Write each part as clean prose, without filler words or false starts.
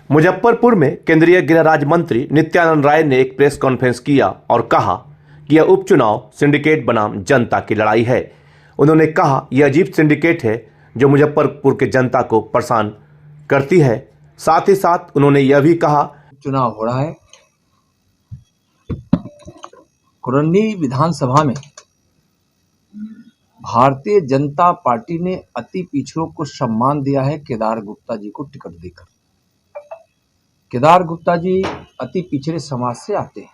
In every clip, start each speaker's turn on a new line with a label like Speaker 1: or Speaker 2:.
Speaker 1: मुजफ्फरपुर में केंद्रीय गृह राज्य मंत्री नित्यानंद राय ने एक प्रेस कॉन्फ्रेंस किया और कहा कि यह उपचुनाव सिंडिकेट बनाम जनता की लड़ाई है। उन्होंने कहा यह अजीब सिंडिकेट है जो मुजफ्फरपुर के जनता को परेशान करती है। साथ ही साथ उन्होंने यह भी कहा
Speaker 2: चुनाव हो रहा है। कुरनी विधानसभा में भारतीय जनता पार्टी ने अति पिछड़ों को सम्मान दिया है केदार गुप्ता जी को टिकट देकर। केदार गुप्ता जी अति पिछड़े समाज से आते हैं।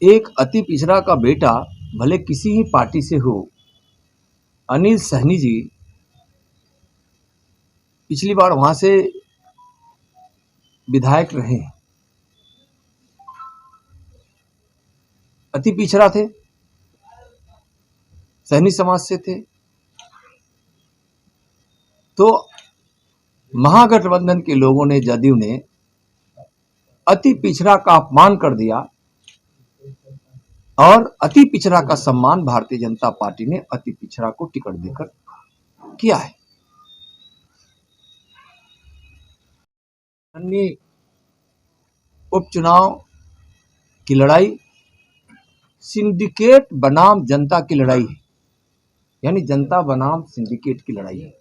Speaker 2: एक अति पिछड़ा का बेटा भले किसी ही पार्टी से हो, अनिल सहनी जी पिछली बार वहां से विधायक रहे, अति पिछड़ा थे, सहनी समाज से थे। तो महागठबंधन के लोगों ने, जदयू ने अति पिछड़ा का अपमान कर दिया और अति पिछड़ा का सम्मान भारतीय जनता पार्टी ने अति पिछड़ा को टिकट देकर किया है। अन्य उपचुनाव की लड़ाई सिंडिकेट बनाम जनता की लड़ाई है, यानी जनता बनाम सिंडिकेट की लड़ाई है।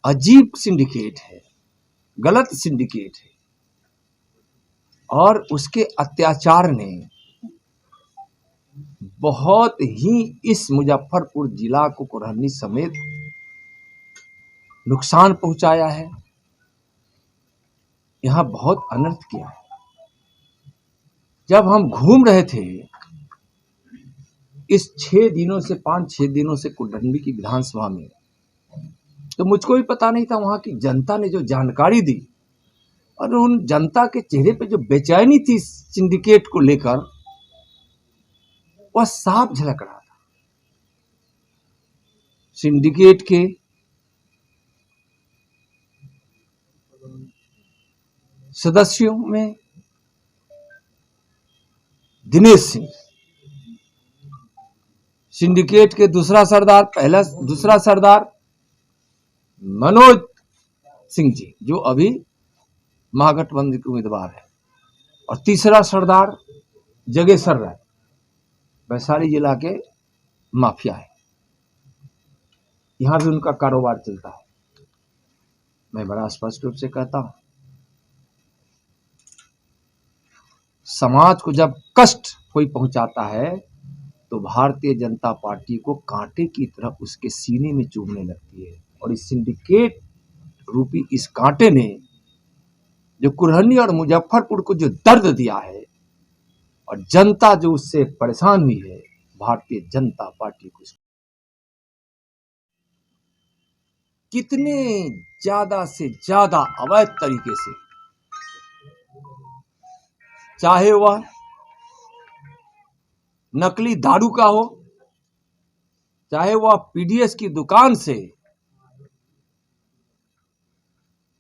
Speaker 2: अजीब सिंडिकेट है, गलत सिंडिकेट है और उसके अत्याचार ने बहुत ही इस मुजफ्फरपुर जिला को कुरहनी समेत नुकसान पहुंचाया है। यहां बहुत अनर्थ किया है। जब हम घूम रहे थे इस 5-6 दिनों से कुरहनी की विधानसभा में, तो मुझको भी पता नहीं था वहां की जनता ने जो जानकारी दी और उन जनता के चेहरे पे जो बेचैनी थी सिंडिकेट को लेकर, वह साफ झलक रहा था। सिंडिकेट के सदस्यों में दिनेश सिंह, सिंडिकेट के दूसरा सरदार मनोज सिंह जी जो अभी महागठबंधन के उम्मीदवार है, और तीसरा सरदार जगेश्वर राय वैशाली जिला के माफिया है। यहां भी उनका कारोबार चलता है। मैं बड़ा स्पष्ट रूप से कहता हूं, समाज को जब कष्ट कोई पहुंचाता है तो भारतीय जनता पार्टी को कांटे की तरह उसके सीने में चुभने लगती है। और इस सिंडिकेट रूपी इस कांटे ने जो कुरहनी और मुजफ्फरपुर को जो दर्द दिया है और जनता जो उससे परेशान हुई है, भारतीय जनता पार्टी को कितने ज्यादा से ज्यादा अवैध तरीके से, चाहे वह नकली दारू का हो, चाहे वह पीडीएस की दुकान से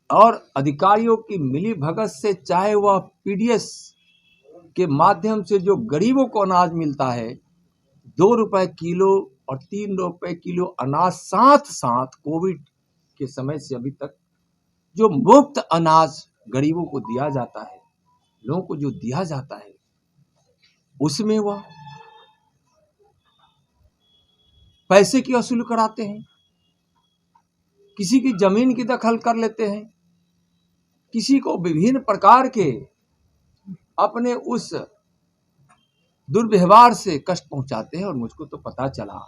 Speaker 2: और अधिकारियों की मिली भगत से, चाहे वह पीडीएस के माध्यम से जो गरीबों को अनाज मिलता है, 2 रुपए किलो और 3 रुपए किलो अनाज, साथ साथ कोविड के समय से अभी तक जो मुफ्त अनाज गरीबों को दिया जाता है, लोगों को जो दिया जाता है, उसमें वह पैसे की वसूली कराते हैं, किसी की जमीन की दखल कर लेते हैं, किसी को विभिन्न प्रकार के अपने उस दुर्व्यवहार से कष्ट पहुंचाते हैं। और मुझको तो पता चला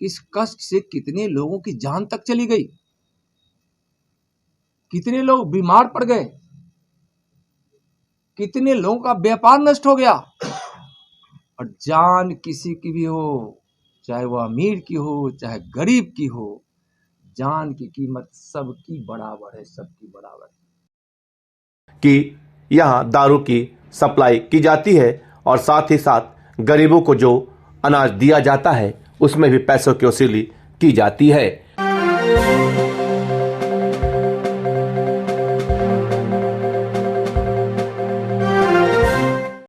Speaker 2: इस कष्ट से कितने लोगों की जान तक चली गई, कितने लोग बीमार पड़ गए, कितने लोगों का व्यापार नष्ट हो गया। और जान किसी की भी हो, चाहे वह अमीर की हो चाहे गरीब की हो, जान की कीमत सबकी बराबर है, सबकी बराबर है।
Speaker 1: कि यहाँ दारू की सप्लाई की जाती है और साथ ही साथ गरीबों को जो अनाज दिया जाता है उसमें भी पैसों की वसूली की जाती है।